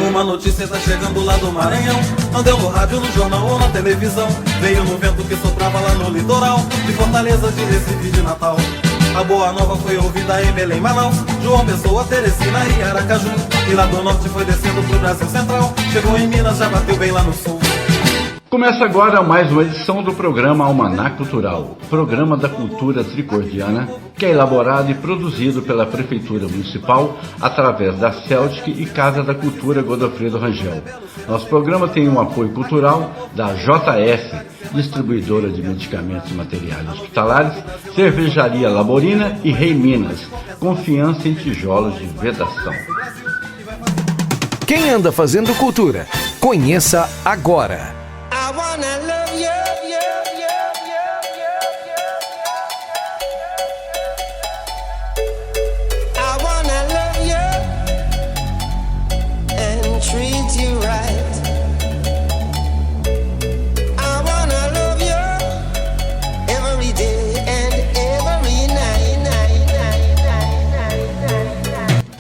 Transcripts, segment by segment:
Uma notícia tá chegando lá do Maranhão. Não deu no rádio, no jornal ou na televisão. Veio no vento que soprava lá no litoral, de Fortaleza, de Recife, de Natal. A boa nova foi ouvida em Belém, Manaus, João Pessoa, Teresina e Aracaju. E lá do norte foi descendo pro Brasil Central. Chegou em Minas, já bateu bem lá no sul. Começa agora mais uma edição do programa Almanac Cultural, programa da cultura tricordiana, que é elaborado e produzido pela Prefeitura Municipal através da Celtic e Casa da Cultura Godofredo Rangel. Nosso programa tem um apoio cultural da JF, distribuidora de medicamentos e materiais hospitalares, Cervejaria Laborina e Rei Minas, confiança em tijolos de vedação. Quem anda fazendo cultura? Conheça agora.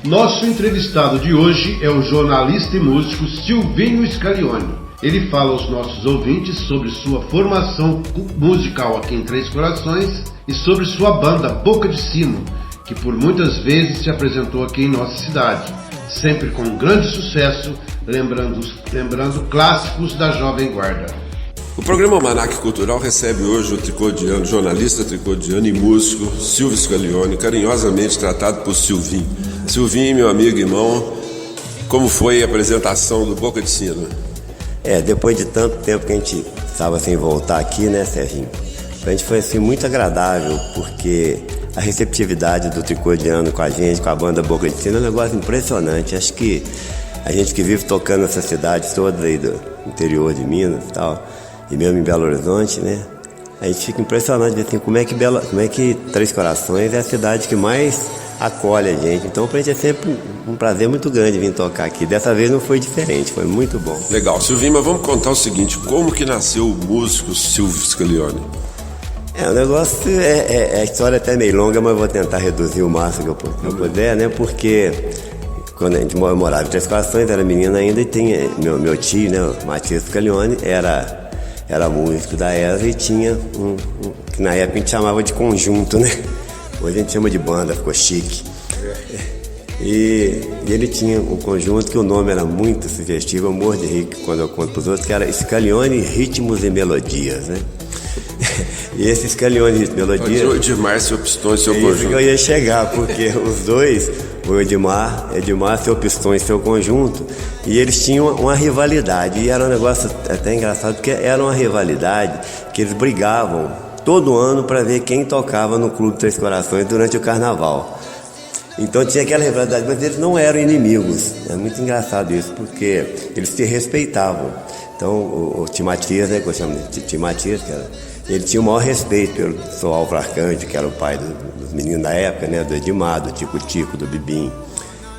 Nosso entrevistado de hoje é o jornalista e músico Silvinho Scaglione. Ele fala aos nossos ouvintes sobre sua formação musical aqui em Três Corações e sobre sua banda Boca de Sino, que por muitas vezes se apresentou aqui em nossa cidade, sempre com grande sucesso, lembrando clássicos da Jovem Guarda. O programa Almanac Cultural recebe hoje o tricordiano, jornalista tricordiano e músico Silvio Scaglione, carinhosamente tratado por Silvinho. Silvinho, meu amigo e irmão, como foi a apresentação do Boca de Sino? Depois de tanto tempo que a gente estava sem voltar aqui, né, Serginho? Pra gente foi assim muito agradável, porque a receptividade do tricordiano com a gente, com a banda Boca de Sino, é um negócio impressionante. Acho que a gente que vive tocando essas cidades todas aí do interior de Minas e tal, e mesmo em Belo Horizonte, né? A gente fica impressionado de assim, como é que Três Corações é a cidade que mais acolhe a gente. Então pra gente é sempre um prazer muito grande vir tocar aqui. Dessa vez não foi diferente, foi muito bom. Legal, Silvinho, mas vamos contar o seguinte, como que nasceu o músico Silvio Scaglione? O negócio a história é até meio longa, mas eu vou tentar reduzir o máximo que eu puder, né? Porque quando a gente morava em Três Corações, era menino ainda, e tinha meu tio, né, o Matias Scaglione, era músico da ESA e tinha que na época a gente chamava de conjunto, né? Hoje a gente chama de banda, ficou chique. E ele tinha um conjunto que o nome era muito sugestivo, eu morro de rir quando eu conto pros outros, que era Scaglione Ritmos e Melodias, né? E esse Scaglione Ritmos e Melodias... O Edmar, seu Pistões, seu conjunto. Isso que eu ia chegar, porque os dois, o Edmar, seu Pistões, seu conjunto, e eles tinham uma rivalidade, e era um negócio até engraçado, porque era uma rivalidade que eles brigavam todo ano para ver quem tocava no Clube Três Corações durante o Carnaval. Então tinha aquela rivalidade, mas eles não eram inimigos. É muito engraçado isso, porque eles se respeitavam. Então o Tim Matias, né, que eu chamo de Tim Matias, ele tinha o maior respeito pelo Sr. Álvaro Arcanjo, que era o pai dos meninos da época, né, do Edmar, do Tico-Tico, do Bibim.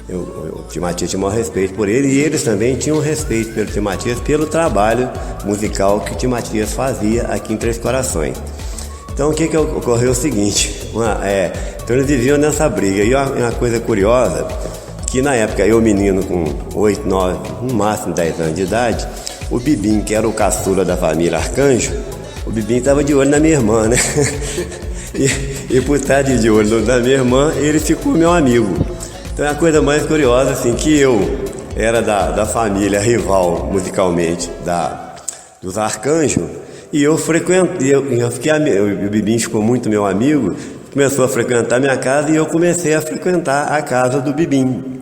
O Tim Matias tinha o maior respeito por ele, e eles também tinham respeito pelo Tim Matias, pelo trabalho musical que o Tim Matias fazia aqui em Três Corações. Então o que ocorreu é o seguinte, então eles viviam nessa briga, e uma coisa curiosa, que na época eu menino com 8, 9, no máximo 10 anos de idade, o Bibim, que era o caçula da família Arcanjo, o Bibim estava de olho na minha irmã, né? e por estar de olho na minha irmã, ele ficou meu amigo. Então é a coisa mais curiosa, assim, que eu era da família rival musicalmente dos Arcanjos, e eu frequentei, o Bibim ficou muito meu amigo, começou a frequentar minha casa e eu comecei a frequentar a casa do Bibim.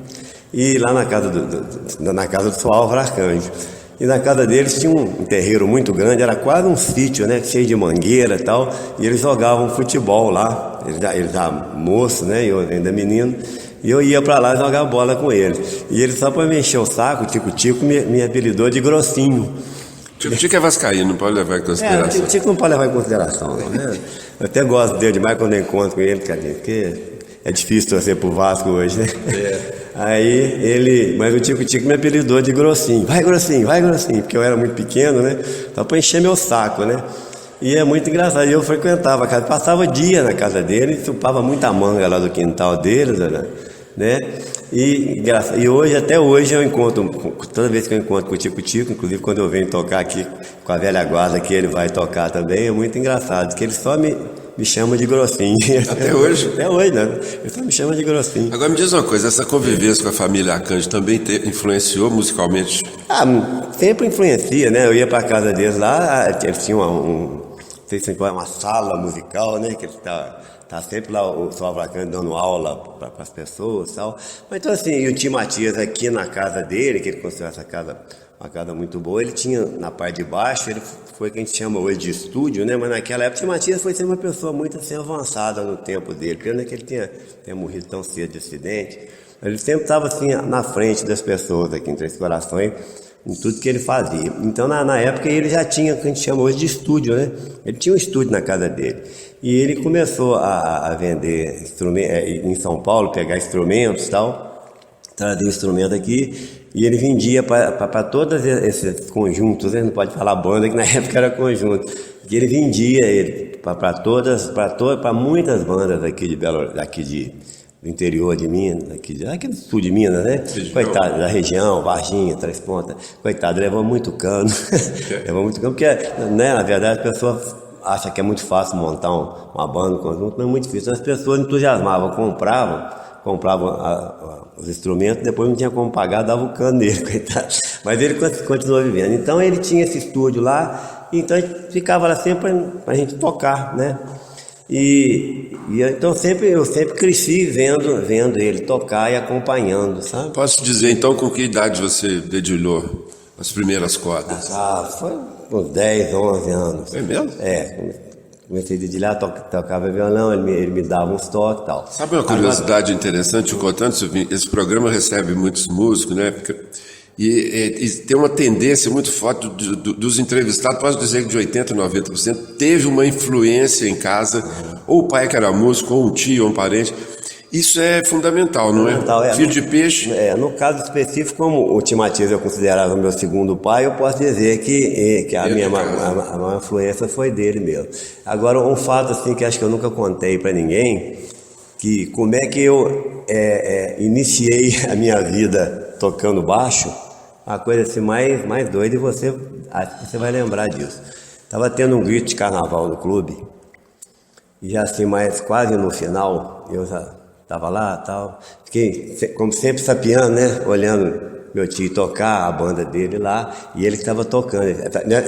E lá na casa do Sr. Álvaro Arcanjo. E na casa deles tinha um terreiro muito grande, era quase um sítio, né, cheio de mangueira e tal, e eles jogavam futebol lá, eles já moço, né, eu ainda menino, e eu ia pra lá jogar bola com eles. E eles, só pra me encher o saco, o Tico-Tico me apelidou de Grossinho. Tico-Tico é vascaíno, não pode levar em consideração. Tico-Tico não pode levar em consideração, não, né? Eu até gosto dele demais quando eu encontro com ele, cara, porque é difícil torcer pro Vasco hoje, né? Aí mas o Tico-Tico me apelidou de Grossinho. Vai Grossinho, porque eu era muito pequeno, né? Só pra encher meu saco, né? E é muito engraçado, eu frequentava a casa, passava dia na casa dele, chupava muita manga lá do quintal deles, né? E hoje, até hoje, eu encontro, toda vez que eu encontro com o Tico-Tico, inclusive quando eu venho tocar aqui com a velha guarda que ele vai tocar também, é muito engraçado, porque ele só me chama de grossinho. Até hoje? Até hoje, né? Ele só me chama de grossinho. Agora me diz uma coisa, essa convivência com a família Arcanjo também influenciou musicalmente? Sempre influencia, né? Eu ia pra casa deles lá, eles tinham não sei se é uma sala musical, né? Que ele tá sempre lá, o Salvo Arcanjo dando aula para as pessoas e tal. Mas então assim, e o Tio Matias aqui na casa dele, que ele construiu essa casa, uma casa muito boa, ele tinha na parte de baixo, ele foi o que a gente chama hoje de estúdio, né? Mas naquela época o Tio Matias foi sempre uma pessoa muito assim avançada no tempo dele, pena que ele tenha morrido tão cedo de acidente. Ele sempre estava assim na frente das pessoas aqui em Três Corações, em tudo que ele fazia. Então na época ele já tinha o que a gente chama hoje de estúdio, né? Ele tinha um estúdio na casa dele. E ele começou a vender instrumentos em São Paulo, pegar instrumentos e tal, trazer instrumento aqui, e ele vendia para todos esses conjuntos, né? Não pode falar banda, que na época era conjunto. E ele vendia para muitas bandas aqui do interior de Minas, aqui do sul de Minas, né? Coitado, da região, Varginha, Três Pontas. Coitado, levou muito cano. Levou muito cano, porque, né, na verdade, as pessoas acham que é muito fácil montar uma banda, um conjunto, mas é muito difícil. As pessoas entusiasmavam, compravam os instrumentos, depois não tinha como pagar, dava o cano dele, coitado. Mas ele continuou vivendo. Então ele tinha esse estúdio lá, então a gente ficava lá sempre pra gente tocar, né? Então eu sempre cresci vendo ele tocar e acompanhando, sabe? Posso dizer então com que idade você dedilhou as primeiras cordas? Foi uns 10, 11 anos. É mesmo? Comecei a dedilhar, tocava violão, ele me dava uns toques e tal. Sabe uma curiosidade interessante, te contando, esse programa recebe muitos músicos, né? E tem uma tendência muito forte dos entrevistados, posso dizer que de 80% a 90%, teve uma influência em casa, ou o pai que era músico, ou um tio, ou um parente. Isso é fundamental, não é? Filho de peixe. No caso específico, como o Tio Matias eu considerava o meu segundo pai, eu posso dizer que a minha maior influência foi dele mesmo. Agora, um fato assim que acho que eu nunca contei para ninguém, que como é que eu iniciei a minha vida tocando baixo, a coisa assim mais doida, e acho que você vai lembrar disso. Estava tendo um grito de carnaval no clube, e já assim, quase no final, eu já estava lá e tal, fiquei, como sempre, sapiando, né, olhando meu tio tocar, a banda dele lá, e ele que estava tocando.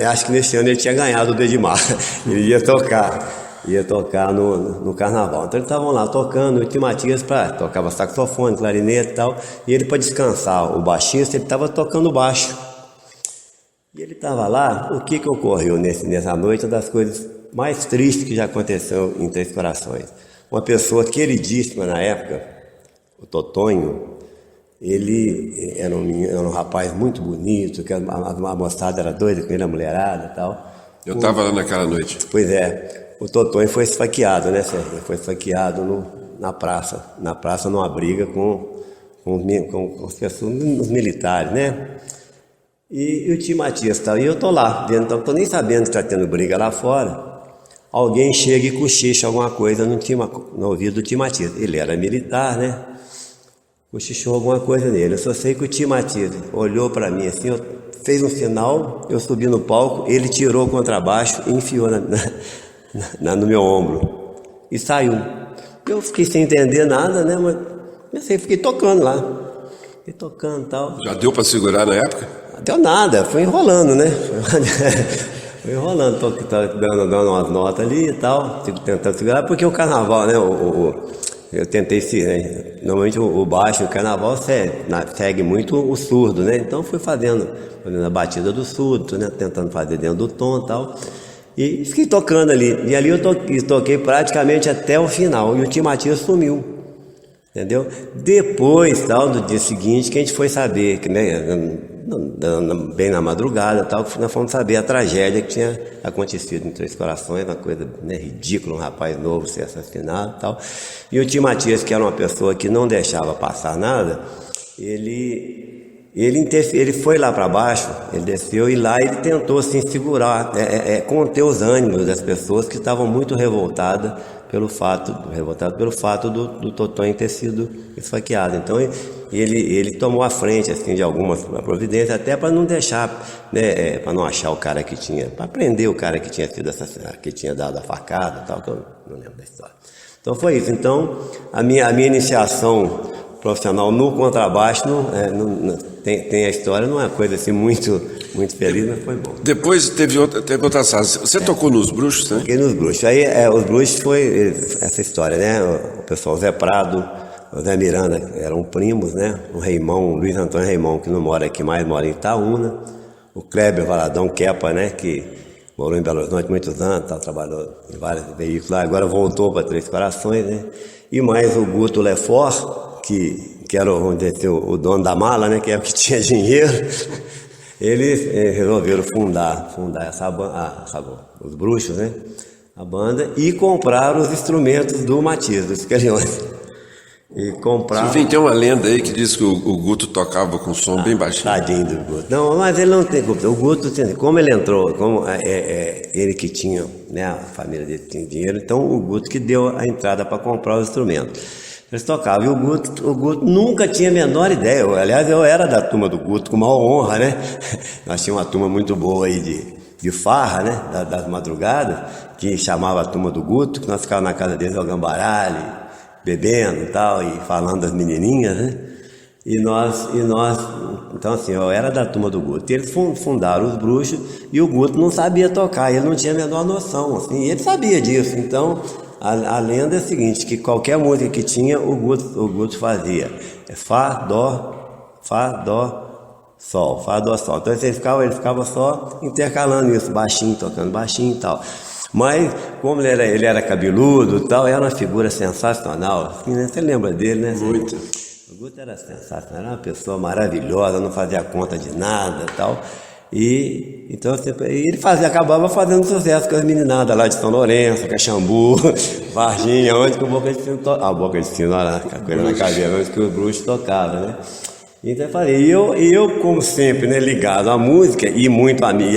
Acho que nesse ano ele tinha ganhado o Dedimar, ele ia tocar no carnaval. Então eles estavam lá tocando, o Tio Matias tocava saxofone, clarinete e tal, e ele, para descansar o baixista, ele estava tocando baixo. E ele estava lá, o que ocorreu nessa noite, uma das coisas mais tristes que já aconteceu em Três Corações. Uma pessoa queridíssima na época, o Totonho, ele era um rapaz muito bonito, que a moçada era doida com ele, a mulherada e tal. Eu estava lá naquela noite. Pois é. O Totonho foi esfaqueado, né, Sérgio? Ele foi esfaqueado na praça, numa briga com as pessoas, os militares, né? E o Tio Matias tal, e eu tô lá, vendo, então tô nem sabendo que tá tendo briga lá fora. Alguém chega e cochicha alguma coisa no ouvido do Tio Matias. Ele era militar, né? Cochichou alguma coisa nele. Eu só sei que o Tio Matias olhou para mim assim, fez um sinal, eu subi no palco, ele tirou o contrabaixo e enfiou no meu ombro e saiu. Eu fiquei sem entender nada, né? Mas fiquei tocando lá. Fiquei tocando e tal. Já deu para segurar na época? Não deu nada, foi enrolando, né? Foi enrolando, tô dando umas notas ali e tal, tentando segurar, porque o carnaval, né? Eu tentei normalmente o baixo, o carnaval segue muito o surdo, né? Então fui fazendo a batida do surdo, né? Tentando fazer dentro do tom e tal. E fiquei tocando ali. E ali eu toquei praticamente até o final. E o Tio Matias sumiu. Entendeu? Depois, tal, do dia seguinte, que a gente foi saber, que, né, bem na madrugada, tal, que nós fomos saber a tragédia que tinha acontecido em Três Corações, uma coisa, né, ridícula, um rapaz novo ser assassinado e tal. E o Tio Matias, que era uma pessoa que não deixava passar nada, ele ele foi lá para baixo, ele desceu e lá ele tentou assim segurar, conter os ânimos das pessoas que estavam muito revoltadas pelo fato do Totonho ter sido esfaqueado. Então ele tomou a frente assim de algumas providências, até para não deixar, né, para não achar o cara que tinha, para prender o cara que tinha sido assassinado, que tinha dado a facada, tal, que eu não lembro da história. Então foi isso. Então a minha iniciação profissional no contrabaixo tem a história, não é uma coisa assim muito feliz, mas foi bom. Depois teve outras fases. Você tocou nos Bruxos, né? Toquei nos Bruxos. Aí os Bruxos foi essa história, né? O pessoal Zé Prado, o Zé Miranda eram primos, né? O Reimão, o Luiz Antônio Reimão, que não mora aqui mais, mora em Itaúna. O Kleber Valadão Kepa, né? Que morou em Belo Horizonte muitos anos, trabalhou em vários veículos lá, agora voltou para Três Corações, né? E mais o Guto Lefort, que era, vamos dizer assim, o dono da mala, né? Que era o que tinha dinheiro. Eles resolveram fundar essa banda, os Bruxos, né? A banda, e compraram os instrumentos do Matias, do Scalione. E compraram. Enfim, tem uma lenda aí que diz que o Guto tocava com som bem baixinho. Tadinho do Guto. Não, mas ele não tem culpa. O Guto, como ele entrou, como ele que tinha, né? A família dele tinha dinheiro, então o Guto que deu a entrada para comprar os instrumentos. Eles tocavam, e o Guto nunca tinha a menor ideia. Aliás, eu era da turma do Guto, com maior honra, né? Nós tínhamos uma turma muito boa aí de farra, né? Das madrugadas, que chamava a turma do Guto, que nós ficávamos na casa deles jogando baralho, bebendo e tal, e falando das menininhas, né? E nós, então assim, eu era da turma do Guto. E eles fundaram os Bruxos, e o Guto não sabia tocar, ele não tinha a menor noção, assim, e ele sabia disso, então. A lenda é a seguinte, que qualquer música que tinha, o Guto fazia. Fá, Dó, Sol, Fá, Dó, Sol. Então ele ficava só intercalando isso, baixinho, tocando baixinho e tal. Mas, como ele era cabeludo e tal, era uma figura sensacional. Assim, né? Você lembra dele, né? Muito. O Guto era sensacional, era uma pessoa maravilhosa, não fazia conta de nada e tal. E então ele acabava fazendo sucesso com as meninadas lá de São Lourenço, Caxambu, Varginha, onde que o Boca de Sino tocava. Boca de Sino, olha lá, com a coisa na cabeça, onde que os Bruxos tocavam, né? Então eu falei, e eu como sempre, né, ligado à música e muito a mim,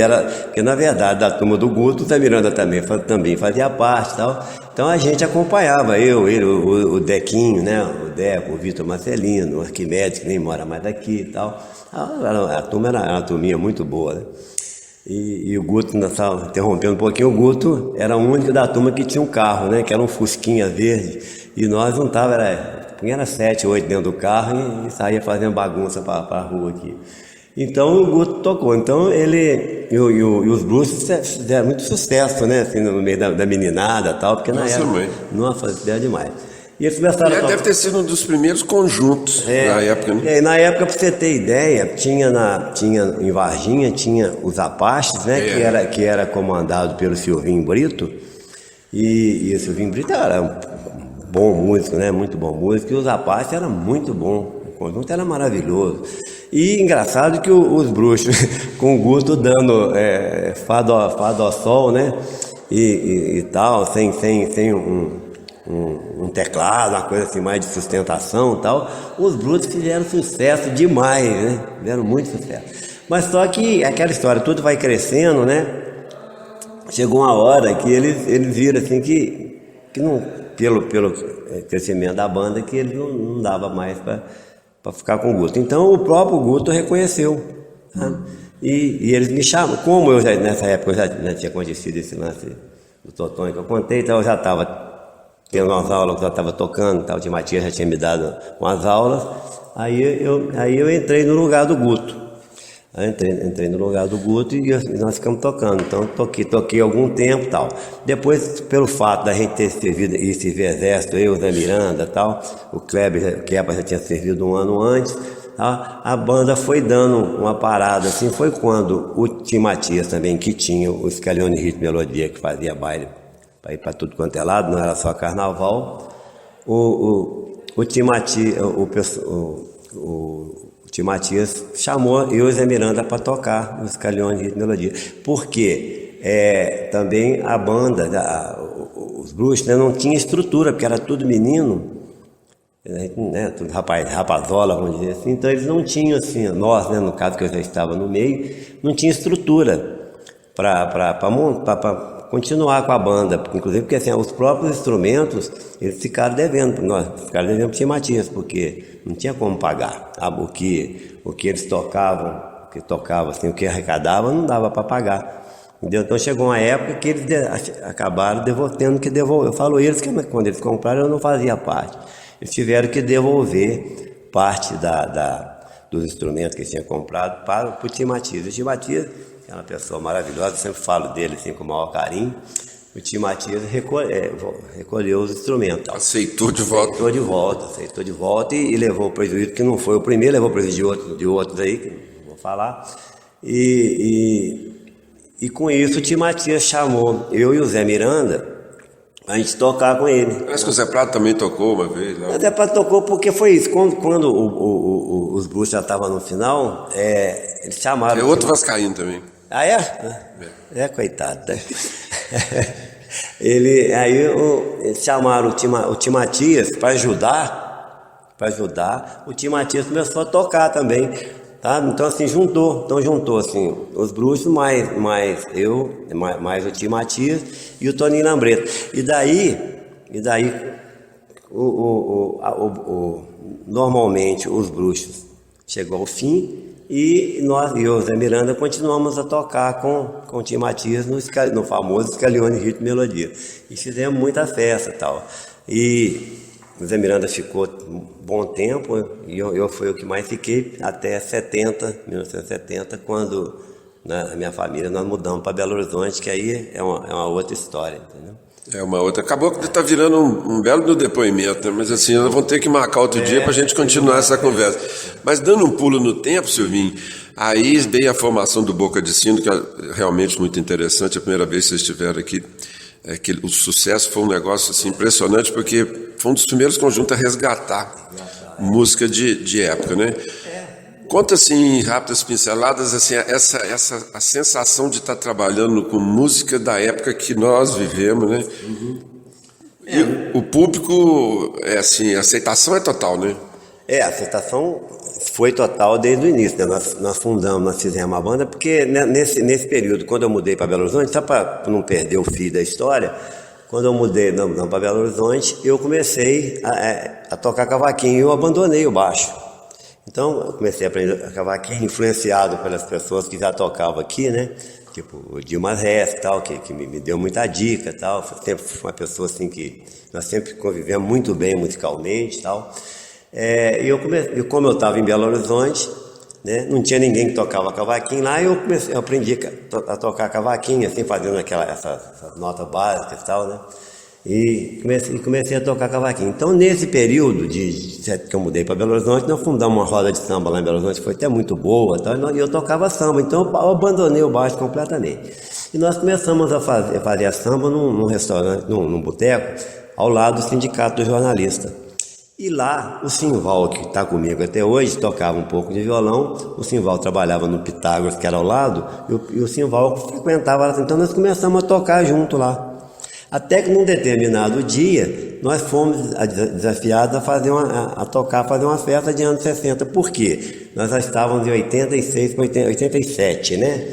porque na verdade da turma do Guto, o Zé Miranda também fazia parte e tal. Então a gente acompanhava, o Dequinho, né, o Deco, o Vitor Marcelino, o Arquimedes, que nem mora mais daqui e tal. A turma era uma turminha muito boa, né? E o Guto, interrompendo um pouquinho, o Guto era o único da turma que tinha um carro, né, que era um Fusquinha verde, e nós não era 7, 8 dentro do carro e saía fazendo bagunça para a rua aqui. Então o Guto tocou. Então ele e os Bruxos fizeram muito sucesso, né? Assim, no meio da meninada e tal, porque na época não fazia demais. E eles começaram a deve ter sido um dos primeiros conjuntos na época, né? Na época, para você ter ideia, tinha em Varginha, tinha os Apaches, né? Que era comandado pelo Silvinho Brito. E o Silvinho Brito era um bom músico, né? Muito bom músico. E os Apaches era muito bom. O conjunto era maravilhoso. E engraçado que os Bruxos, com o Guto dando Fá, Dó, Sol, né? E tal, sem um teclado, uma coisa assim mais de sustentação e tal, os Bruxos fizeram sucesso demais, né? Fizeram muito sucesso. Mas só que aquela história, tudo vai crescendo, né? Chegou uma hora que eles viram assim que não, pelo crescimento da banda, que ele não dava mais para ficar com o Guto. Então o próprio Guto reconheceu. Tá? E eles me chamam, como eu nessa época eu já tinha conhecido esse lance do Totonho que eu contei, então eu já estava tendo umas aulas que eu estava tocando, tal, o Matias já tinha me dado umas aulas, aí eu entrei no lugar do Guto. Aí entrei no lugar do Guto e nós ficamos tocando. Então toquei algum tempo e tal. Depois, pelo fato da gente ter servido exército, eu, o Zé Miranda e tal, o Kleber já tinha servido um ano antes, tá? A banda foi dando uma parada, assim, foi quando o Tim Matias também, que tinha o Scalione Ritmo e Melodia, que fazia baile para ir para tudo quanto é lado, não era só carnaval. O Tim Matias, o Tim Matias chamou eu e o Zé Miranda para tocar o Scalione Ritmo e Melodia, porque também a banda, os Bruxos, né, não tinha estrutura, porque era tudo menino, né, tudo rapazola, vamos dizer assim. Então eles não tinham, assim, nós, né, no caso que eu já estava no meio, não tinha estrutura para continuar com a banda, inclusive porque assim, os próprios instrumentos eles ficaram devendo, nós ficaram devendo para o Tim Matias, porque não tinha como pagar, sabe? O que eles tocavam, assim, o que arrecadavam não dava para pagar. Entendeu? Então chegou uma época que eles acabaram tendo que devolver. Eu falo eles que quando eles compraram eu não fazia parte. Eles tiveram que devolver parte dos instrumentos que eles tinham comprado para o Tim Matias. O Tim Matias é uma pessoa maravilhosa, eu sempre falo dele assim, com o maior carinho. O Tim Matias recolheu os instrumentos. Aceitou de volta. Aceitou de volta e levou o prejuízo, que não foi o primeiro, levou o prejuízo de outros aí, que não vou falar. E com isso o Tim Matias chamou eu e o Zé Miranda a gente tocar com ele. Parece que o Zé Prato também tocou uma vez. Não? O Zé Prato tocou porque foi isso. Quando os Bruxos já estavam no final, eles chamaram... É outro vascaíno também. Ah, é? É, coitado. Né? Eles chamaram o Tim Matias para ajudar. O Tim Matias começou a tocar também. Tá? Então assim, juntou assim, os Bruxos, mais eu, mais o Tim Matias e o Toninho Lambreta. E daí normalmente os Bruxos chegou ao fim e nós e o Zé Miranda continuamos a tocar com o Tim Matias no famoso Scalione Ritmo e Melodia. E fizemos muita festa e tal. E o Zé Miranda ficou um bom tempo e eu fui o que mais fiquei até 1970, quando a minha família nós mudamos para Belo Horizonte, que aí é uma outra história, entendeu? É uma outra. Acabou que está virando um belo depoimento, né? Mas assim, nós vamos ter que marcar outro dia para a gente continuar essa conversa. Mas dando um pulo no tempo, Silvinho, aí veio a formação do Boca de Sino, que é realmente muito interessante. A primeira vez que vocês estiveram aqui, que o sucesso foi um negócio assim, impressionante, porque foi um dos primeiros conjuntos a resgatar música de época, né? Conta assim, rápidas pinceladas, assim, a sensação de estar trabalhando com música da época que nós vivemos, né? E o público, assim, a aceitação é total, né? A aceitação foi total desde o início, né? Nós fizemos a banda, porque nesse período, quando eu mudei para Belo Horizonte, só para não perder o fio da história, quando eu mudei para Belo Horizonte, eu comecei a tocar cavaquinho e eu abandonei o baixo. Então, eu comecei a aprender cavaquinho, influenciado pelas pessoas que já tocavam aqui, né? Tipo o Dilma Rez e tal, que me deu muita dica e tal. Sempre fui uma pessoa assim que nós sempre convivemos muito bem musicalmente e tal. E como eu estava em Belo Horizonte, né, não tinha ninguém que tocava cavaquinho lá, eu aprendi a tocar cavaquinho, assim, fazendo essas notas básicas e tal, né? E comecei a tocar cavaquinho. Então, nesse período que eu mudei para Belo Horizonte, nós fundamos uma roda de samba lá em Belo Horizonte, foi até muito boa, e eu tocava samba, então eu abandonei o baixo completamente. E nós começamos a fazer a samba num restaurante, num boteco, ao lado do Sindicato do Jornalista. E lá, o Simval, que está comigo até hoje, tocava um pouco de violão. O Simval trabalhava no Pitágoras, que era ao lado, e o Simval frequentava lá. Então nós começamos a tocar junto lá. Até que num determinado dia, nós fomos desafiados a fazer uma festa de anos 60. Por quê? Nós já estávamos em 86 para 87, né?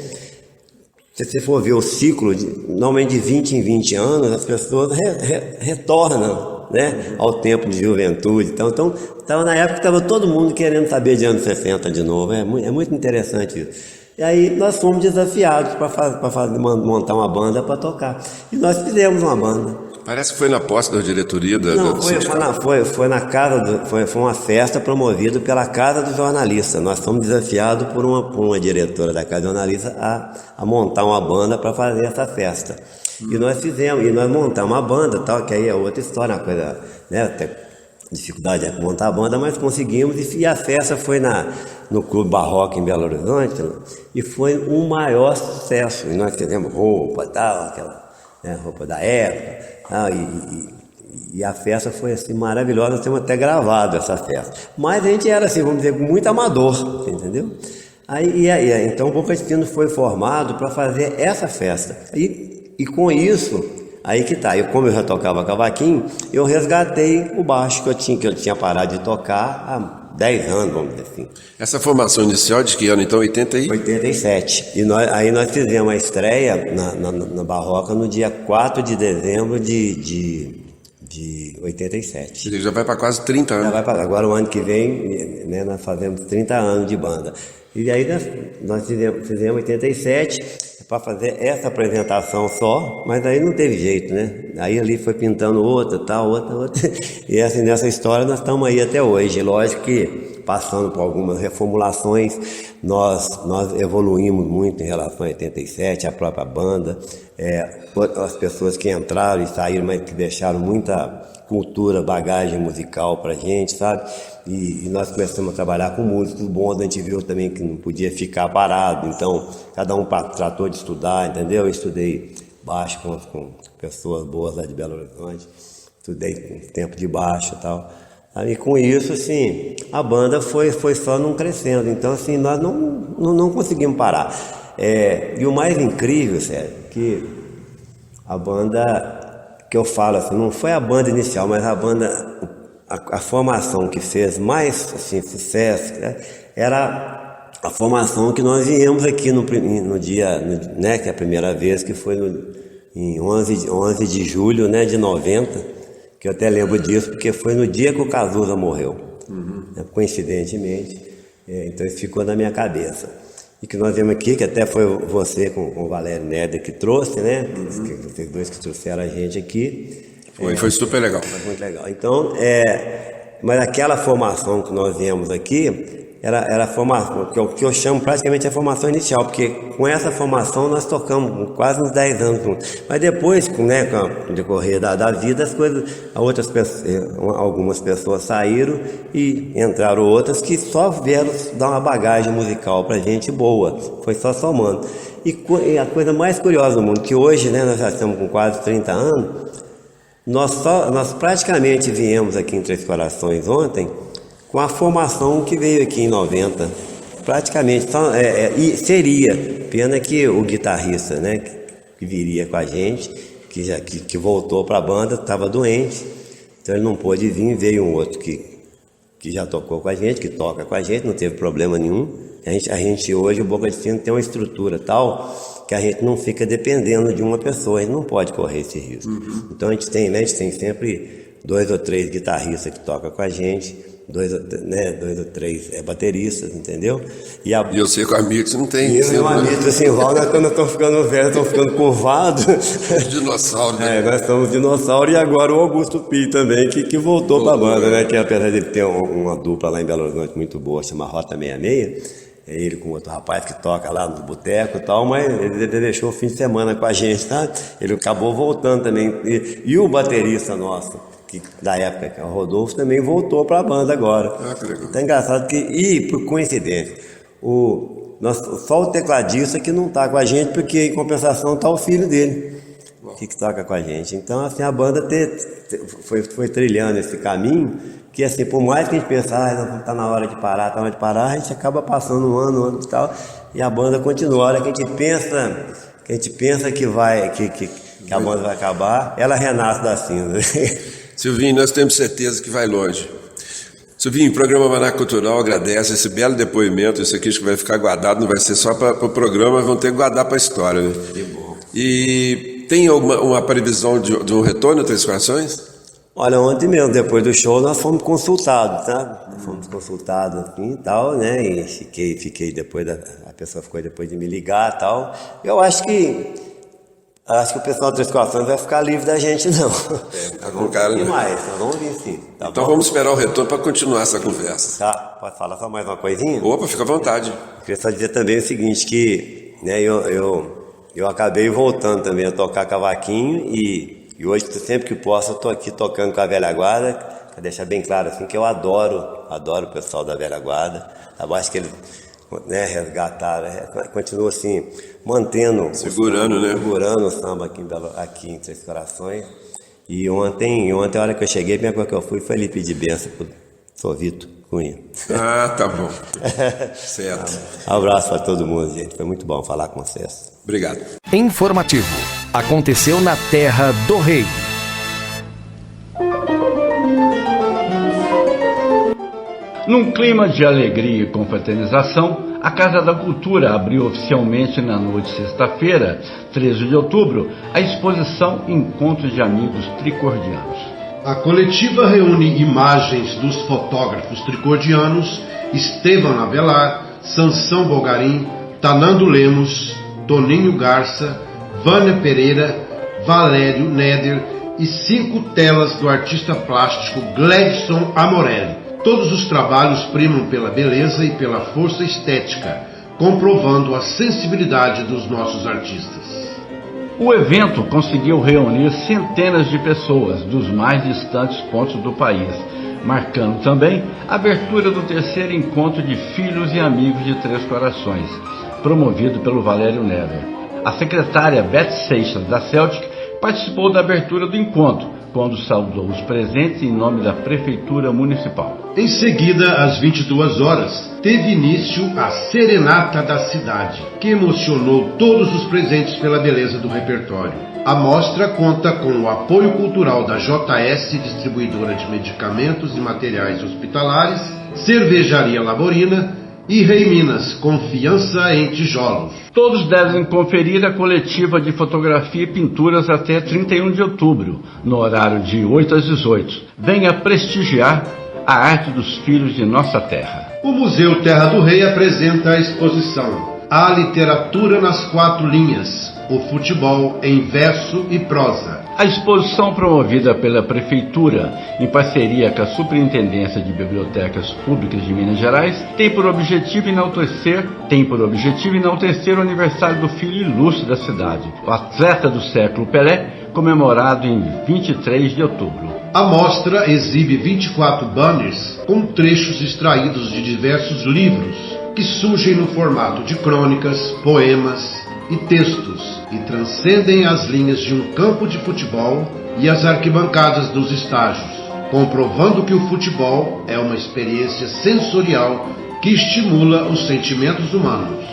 Se você for ver o ciclo, normalmente de 20 em 20 anos, as pessoas retornam, né, ao tempo de juventude. Então na época estava todo mundo querendo saber de anos 60 de novo. É muito interessante isso. E aí nós fomos desafiados para montar uma banda para tocar. E nós fizemos uma banda. Parece que foi na posse da diretoria da... Não, foi uma festa promovida pela Casa do Jornalista. Nós fomos desafiados por uma diretora da Casa do Jornalista a montar uma banda para fazer essa festa. E nós montamos uma banda, tal, que aí é outra história, uma coisa, né, até dificuldade de montar a banda, mas conseguimos, e a festa foi no Clube Barroco em Belo Horizonte, e foi um maior sucesso. E nós fizemos roupa, tal, aquela, né, roupa da época, tal, e a festa foi assim maravilhosa. Nós temos até gravado essa festa, mas a gente era assim, vamos dizer, muito amador, entendeu? Então o Boca de Sino foi formado para fazer essa festa, e com isso Aí que tá, como eu já tocava cavaquinho, eu resgatei o baixo que eu tinha parado de tocar há 10 anos, vamos dizer assim. Essa formação inicial de que ano então? 87. E aí nós fizemos a estreia na Barroca no dia 4 de dezembro de 87. Já vai para quase 30 anos. Agora o ano que vem, né, nós fazemos 30 anos de banda. E aí nós fizemos 87 para fazer essa apresentação só, mas aí não teve jeito, né? Aí ali foi pintando outra. E assim, nessa história nós estamos aí até hoje. Lógico que passando por algumas reformulações, nós evoluímos muito em relação a 87, a própria banda, as pessoas que entraram e saíram, mas que deixaram muita cultura, bagagem musical pra gente, sabe? E nós começamos a trabalhar com músicos bons, a gente viu também que não podia ficar parado, então cada um tratou de estudar, entendeu? Eu estudei baixo com pessoas boas lá de Belo Horizonte, estudei com tempo de baixo e tal. E com isso, assim, a banda foi só não crescendo, então assim, nós não conseguimos parar. E o mais incrível, sério, que a banda, que eu falo assim, não foi a banda inicial, mas a banda, a formação que fez mais assim, sucesso, né, era a formação que nós viemos aqui no dia, né, que é a primeira vez, que foi em 11 de julho, né, de 90, que eu até lembro disso, porque foi no dia que o Cazuza morreu, né, coincidentemente, então isso ficou na minha cabeça. E que nós vimos aqui, que até foi você com o Valério Néder que trouxe, né, que vocês dois que trouxeram a gente aqui. Foi super legal. Foi muito legal. Então, mas aquela formação que nós viemos aqui, era a formação, que eu chamo praticamente a formação inicial, porque com essa formação nós tocamos quase uns 10 anos juntos. Mas depois, né, com o decorrer da vida, as coisas, algumas pessoas saíram e entraram outras que só vieram dar uma bagagem musical pra gente boa, foi só somando. E a coisa mais curiosa do mundo, que hoje, né, nós já estamos com quase 30 anos, nós praticamente viemos aqui em Três Corações ontem com a formação que veio aqui em 90, praticamente, e seria, pena que o guitarrista, né, que viria com a gente, que voltou para a banda, estava doente, então ele não pôde vir, veio um outro que já tocou com a gente, que toca com a gente, não teve problema nenhum. A gente hoje, o Boca de Sino tem uma estrutura tal que a gente não fica dependendo de uma pessoa, a gente não pode correr esse risco. Então a gente tem sempre 2 ou 3 guitarristas que tocam com a gente, 2 ou 3 bateristas, entendeu? E eu sei que o Amito não tem isso. E o Amito, assim, quando eu tô ficando velho, tô ficando curvado. Dinossauro, né? Nós somos dinossauro, e agora o Augusto Pi também, que voltou pra banda, né? Que apesar de ter uma dupla lá em Belo Horizonte muito boa, chama Rota 66, ele com outro rapaz que toca lá no boteco e tal, mas ele deixou o fim de semana com a gente, tá? Ele acabou voltando também. E o baterista nosso, que da época, que é o Rodolfo, também voltou para a banda agora. Que legal. Então é engraçado que, por coincidência, só o tecladista que não está com a gente, porque em compensação está o filho dele, que toca com a gente. Então, assim, a banda foi trilhando esse caminho, que assim, por mais que a gente pense, não está na hora de parar, a gente acaba passando um ano e tal, e a banda continua. A hora que a gente pensa que a banda vai acabar, ela renasce da cinza. Silvinho, nós temos certeza que vai longe. Silvinho, o programa Manaco Cultural agradece esse belo depoimento. Isso aqui acho que vai ficar guardado, não vai ser só para o programa, vão ter que guardar para a história, né? Que bom. E tem uma previsão de um retorno a Três Corações? Olha, ontem mesmo, depois do show, nós fomos consultados, tá? Fomos consultados assim e tal, né? E fiquei depois, a pessoa ficou depois de me ligar e tal. Eu acho que o pessoal de Três Corações vai ficar livre da gente, não. Tá com cara, né? Demais, nós vamos vir sim. Tá então bom? Vamos esperar o retorno para continuar essa conversa. Tá, pode falar só mais uma coisinha? Opa, fica à vontade. Queria só dizer também o seguinte, que, né, eu acabei voltando também a tocar cavaquinho e hoje, sempre que posso, eu tô aqui tocando com a velha guarda, para deixar bem claro assim, que eu adoro o pessoal da velha guarda. Eu acho que eles, né, resgataram, continuam assim, mantendo, segurando o samba aqui em Três Corações. E ontem, a hora que eu cheguei, a primeira coisa que eu fui foi ali pedir bênção pro Sr. Vitor Cunha. Tá bom. Certo. Um abraço para todo mundo, gente. Foi muito bom falar com vocês. Obrigado. Informativo. aconteceu na Terra do Rei. Num clima de alegria e confraternização, a Casa da Cultura abriu oficialmente na noite de sexta-feira, 13 de outubro, a exposição Encontro de Amigos Tricordianos. A coletiva reúne imagens dos fotógrafos tricordianos Esteban Avelar, Sansão Bogarim, Tanando Lemos, Toninho Garça, Vânia Pereira, Valério Neder e 5 telas do artista plástico Gledson Amorelli. Todos os trabalhos primam pela beleza e pela força estética, comprovando a sensibilidade dos nossos artistas. O evento conseguiu reunir centenas de pessoas dos mais distantes pontos do país, marcando também a abertura do terceiro encontro de Filhos e Amigos de Três Corações, promovido pelo Valério Neder. A secretária Beth Seixas, da Celtic, participou da abertura do encontro, quando saudou os presentes em nome da Prefeitura Municipal. Em seguida, às 22 horas, teve início a Serenata da Cidade, que emocionou todos os presentes pela beleza do repertório. A mostra conta com o apoio cultural da JS, distribuidora de medicamentos e materiais hospitalares, Cervejaria Laborina e Rei Minas, Confiança em Tijolos. Todos devem conferir a coletiva de fotografia e pinturas até 31 de outubro, no horário de 8 às 18. Venha prestigiar a arte dos filhos de nossa terra. O Museu Terra do Rei apresenta a exposição A Literatura nas Quatro Linhas, o futebol em verso e prosa. A exposição, promovida pela Prefeitura, em parceria com a Superintendência de Bibliotecas Públicas de Minas Gerais, tem por objetivo enaltecer o aniversário do filho ilustre da cidade, o atleta do século Pelé, comemorado em 23 de outubro. A mostra exibe 24 banners com trechos extraídos de diversos livros, que surgem no formato de crônicas, poemas e textos, e transcendem as linhas de um campo de futebol e as arquibancadas dos estádios, comprovando que o futebol é uma experiência sensorial que estimula os sentimentos humanos.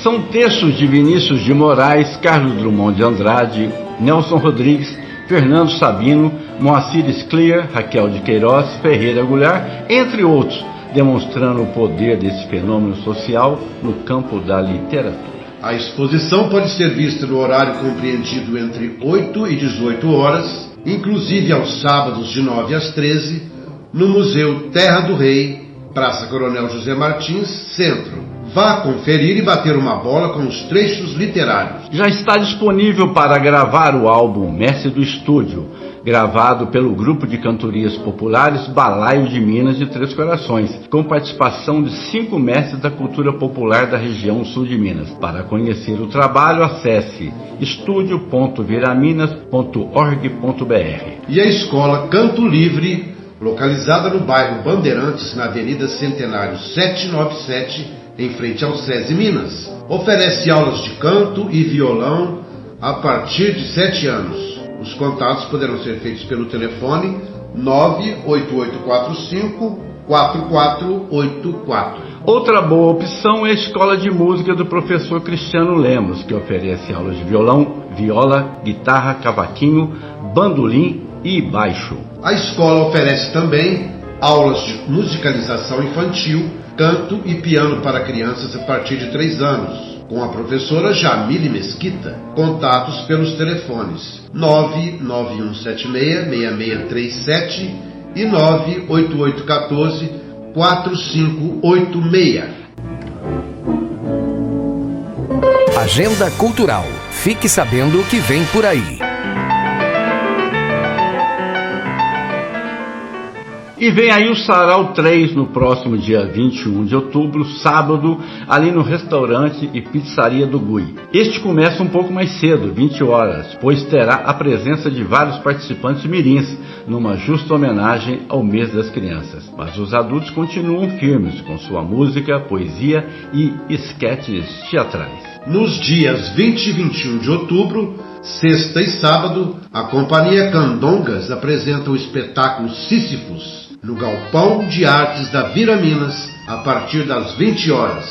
São textos de Vinícius de Moraes, Carlos Drummond de Andrade, Nelson Rodrigues, Fernando Sabino, Moacir Scliar, Raquel de Queiroz, Ferreira Goulart, entre outros, demonstrando o poder desse fenômeno social no campo da literatura. A exposição pode ser vista no horário compreendido entre 8 e 18 horas, inclusive aos sábados de 9 às 13, no Museu Terra do Rei, Praça Coronel José Martins, Centro. Vá conferir e bater uma bola com os trechos literários. Já está disponível para gravar o álbum Mestre do Estúdio, gravado pelo grupo de cantorias populares Balaio de Minas de Três Corações, com participação de 5 mestres da cultura popular da região sul de Minas. Para conhecer o trabalho, acesse estudio.viraminas.org.br. E a escola Canto Livre, localizada no bairro Bandeirantes, na Avenida Centenário 797, em frente ao SESI Minas, oferece aulas de canto e violão a partir de 7 anos. Os contatos poderão ser feitos pelo telefone 98845-4484. Outra boa opção é a Escola de Música do professor Cristiano Lemos, que oferece aulas de violão, viola, guitarra, cavaquinho, bandolim e baixo. A escola oferece também aulas de musicalização infantil, canto e piano para crianças a partir de 3 anos, com a professora Jamile Mesquita. Contatos pelos telefones 99176-6637 e 98814-4586. Agenda Cultural. Fique sabendo o que vem por aí. E vem aí o Sarau 3 no próximo dia 21 de outubro, sábado, ali no restaurante e pizzaria do Gui. Este começa um pouco mais cedo, 20 horas, pois terá a presença de vários participantes mirins, numa justa homenagem ao mês das crianças. Mas os adultos continuam firmes com sua música, poesia e esquetes teatrais. Nos dias 20 e 21 de outubro, sexta e sábado, a Companhia Candongas apresenta o espetáculo Sísifos, no Galpão de Artes da Viraminas, a partir das 20 horas.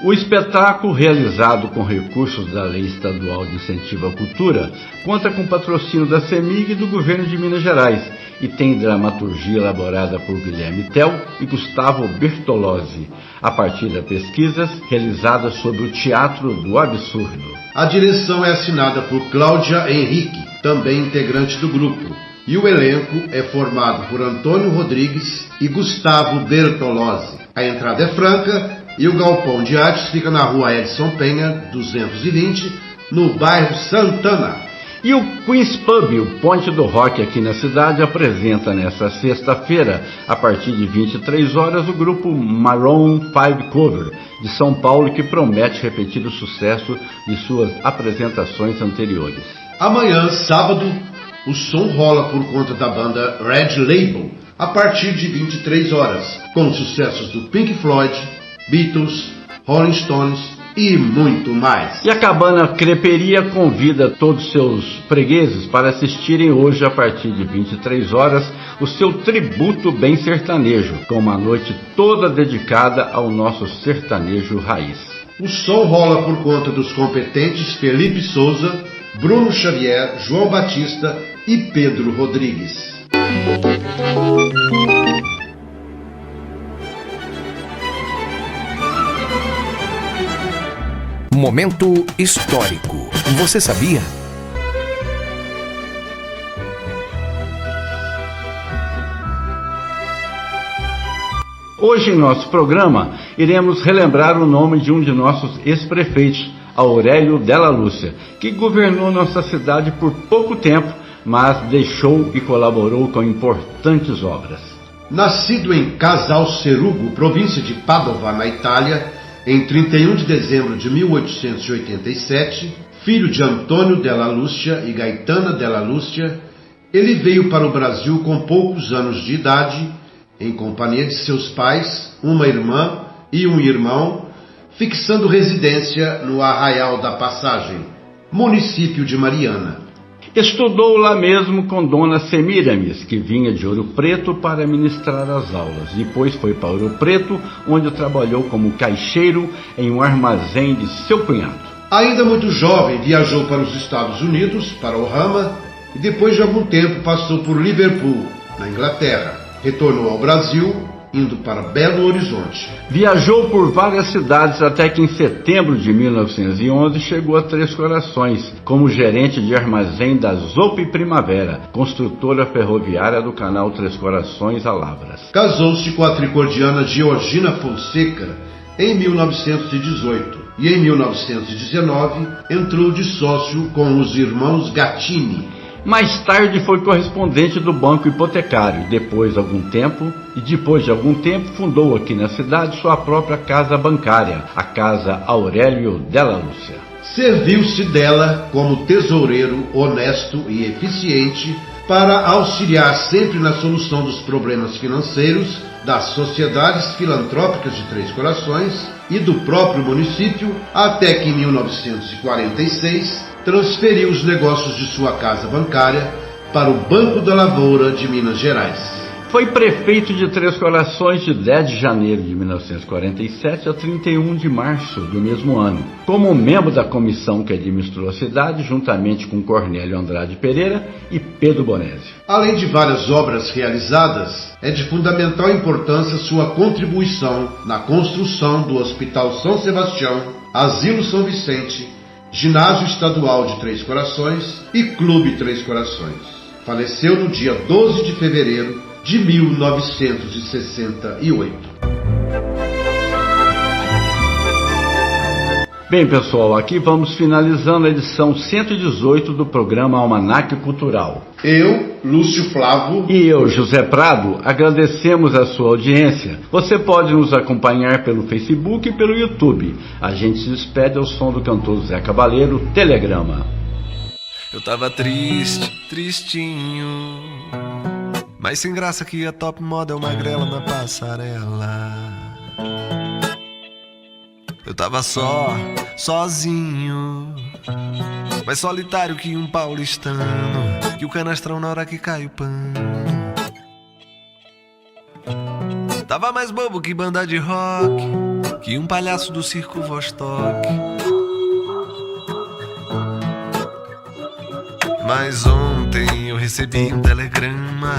O espetáculo, realizado com recursos da Lei Estadual de Incentivo à Cultura, conta com patrocínio da CEMIG e do Governo de Minas Gerais e tem dramaturgia elaborada por Guilherme Tell e Gustavo Bertolozzi, a partir de pesquisas realizadas sobre o teatro do absurdo. A direção é assinada por Cláudia Henrique, também integrante do grupo, e o elenco é formado por Antônio Rodrigues e Gustavo Bertolozzi. A entrada é franca e o galpão de artes fica na rua Edson Penha, 220, no bairro Santana. E o Queen's Pub, o ponte do rock aqui na cidade, apresenta nesta sexta-feira, a partir de 23 horas, o grupo Maroon 5 Cover, de São Paulo, que promete repetir o sucesso de suas apresentações anteriores. Amanhã, sábado, o som rola por conta da banda Red Label, a partir de 23 horas, com sucessos do Pink Floyd, Beatles, Rolling Stones e muito mais. E a Cabana Creperia convida todos os seus fregueses para assistirem hoje, a partir de 23 horas, o seu tributo bem sertanejo, com uma noite toda dedicada ao nosso sertanejo raiz. O som rola por conta dos competentes Felipe Souza, Bruno Xavier, João Batista e Pedro Rodrigues. Momento histórico. Você sabia? Hoje em nosso programa iremos relembrar o nome de um de nossos ex-prefeitos, Aurélio Della Lúcia, que governou nossa cidade por pouco tempo, mas deixou e colaborou com importantes obras. Nascido em Casal Cerugo, província de Padova, na Itália, em 31 de dezembro de 1887, filho de Antônio Della Lúcia e Gaetana Della Lúcia, ele veio para o Brasil com poucos anos de idade, em companhia de seus pais, uma irmã e um irmão, fixando residência no Arraial da Passagem, município de Mariana. Estudou lá mesmo com Dona Semíramis, que vinha de Ouro Preto para ministrar as aulas. Depois foi para Ouro Preto, onde trabalhou como caixeiro em um armazém de seu cunhado. Ainda muito jovem, viajou para os Estados Unidos, para Ohama, e depois de algum tempo passou por Liverpool, na Inglaterra. Retornou ao Brasil, indo para Belo Horizonte. Viajou por várias cidades até que em setembro de 1911 chegou a Três Corações, como gerente de armazém da Zope Primavera, construtora ferroviária do canal Três Corações a Lavras. Casou-se com a tricordiana Georgina Fonseca em 1918 e em 1919 entrou de sócio com os irmãos Gattini. Mais tarde foi correspondente do Banco Hipotecário. Depois de algum tempo fundou aqui na cidade sua própria casa bancária, a Casa Aurélio Della Lúcia. Serviu-se dela como tesoureiro honesto e eficiente para auxiliar sempre na solução dos problemas financeiros das sociedades filantrópicas de Três Corações e do próprio município, até que em 1946 transferiu os negócios de sua casa bancária para o Banco da Lavoura de Minas Gerais. Foi prefeito de Três Corações de 10 de janeiro de 1947 a 31 de março do mesmo ano, como membro da comissão que administrou a cidade, juntamente com Cornélio Andrade Pereira e Pedro Bonésio. Além de várias obras realizadas, é de fundamental importância sua contribuição na construção do Hospital São Sebastião, Asilo São Vicente, Ginásio Estadual de Três Corações e Clube Três Corações. Faleceu no dia 12 de fevereiro de 1968. Bem, pessoal, aqui vamos finalizando a edição 118 do programa Almanaque Cultural. Eu, Lúcio Flávio e eu, José Prado, agradecemos a sua audiência. Você pode nos acompanhar pelo Facebook e pelo YouTube. A gente se despede ao som do cantor Zé Cabaleiro, Telegrama. Eu tava triste, tristinho, mas sem graça que a top model magrela na passarela. Eu tava sozinho, mais solitário que um paulistano, que o canastrão na hora que cai o pano. Tava mais bobo que banda de rock, que um palhaço do circo Vostok. Mas ontem eu recebi um telegrama.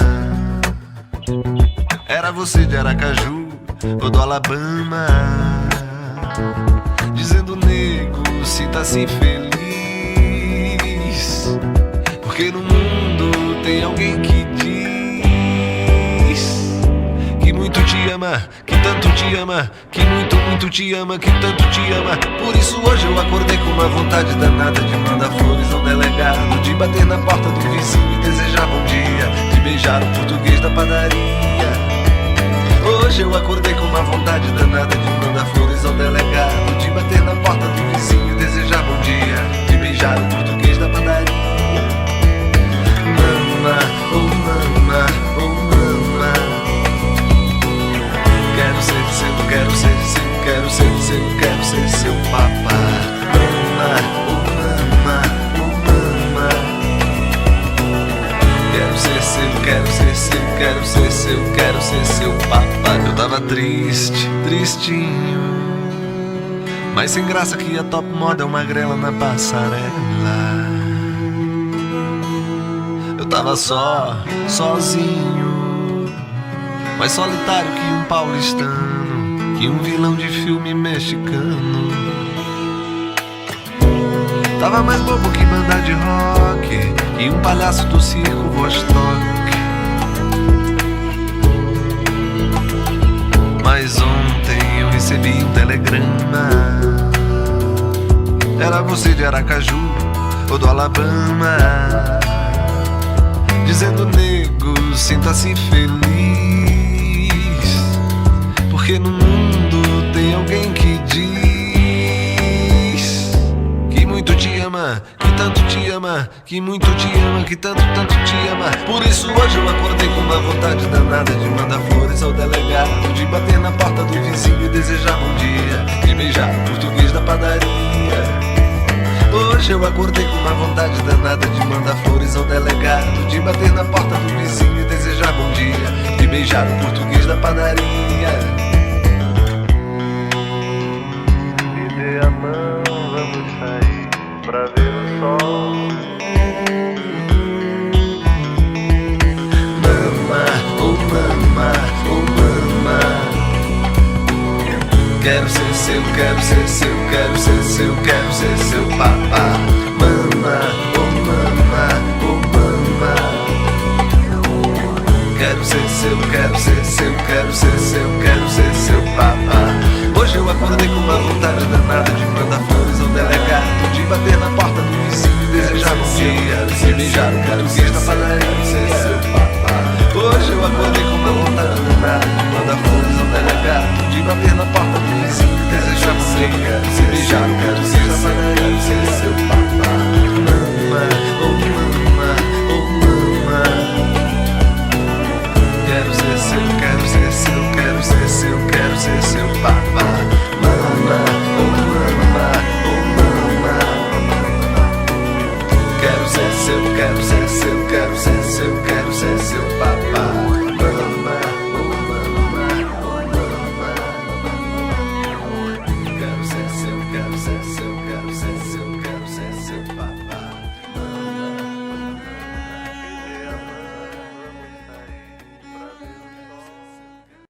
Era você de Aracaju ou do Alabama, dizendo: nego, sinta-se feliz, porque no mundo tem alguém que diz que muito te ama, que tanto te ama, que muito, muito te ama, que tanto te ama. Por isso hoje eu acordei com uma vontade danada de mandar flores ao delegado, de bater na porta do vizinho e desejar bom dia, de beijar o português da padaria. Hoje eu acordei com uma vontade danada de mandar flores ao delegado, de bater na porta do vizinho e desejar bom dia, de beijar o português da padaria. Mama, oh mama, oh mama, quero ser seu, quero ser seu, quero ser seu, quero ser seu papá. Mama, oh mama, oh mama, quero ser seu, quero ser seu, quero ser seu, quero ser seu papá. Eu tava triste, tristinho, mas sem graça que a top model magrela na passarela. Eu tava sozinho, mais solitário que um paulistano, que um vilão de filme mexicano. Tava mais bobo que banda de rock, que um palhaço do circo Vostok. Mas ontem eu recebi um telegrama. Era você de Aracaju ou do Alabama, dizendo: nego, sinta-se feliz, porque no mundo tem alguém que diz que muito te ama, que tanto te ama, que muito te ama, que tanto, tanto te ama. Por isso hoje eu acordei com uma vontade danada de mandar flores ao delegado, de bater na porta do vizinho e desejar bom dia, de beijar o português da padaria. Hoje eu acordei com uma vontade danada de mandar flores ao delegado, de bater na porta do vizinho e desejar bom dia, de beijar o português da padaria. Me dê a mão, vamos sair pra ver o sol. Mama, oh mama, oh mama, quero ser seu, quero ser seu, quero ser seu, quero ser seu papá. Mama, oh mama, oh mama, quero ser seu, quero ser seu, quero ser seu, quero ser seu papá. Hoje eu acordei com uma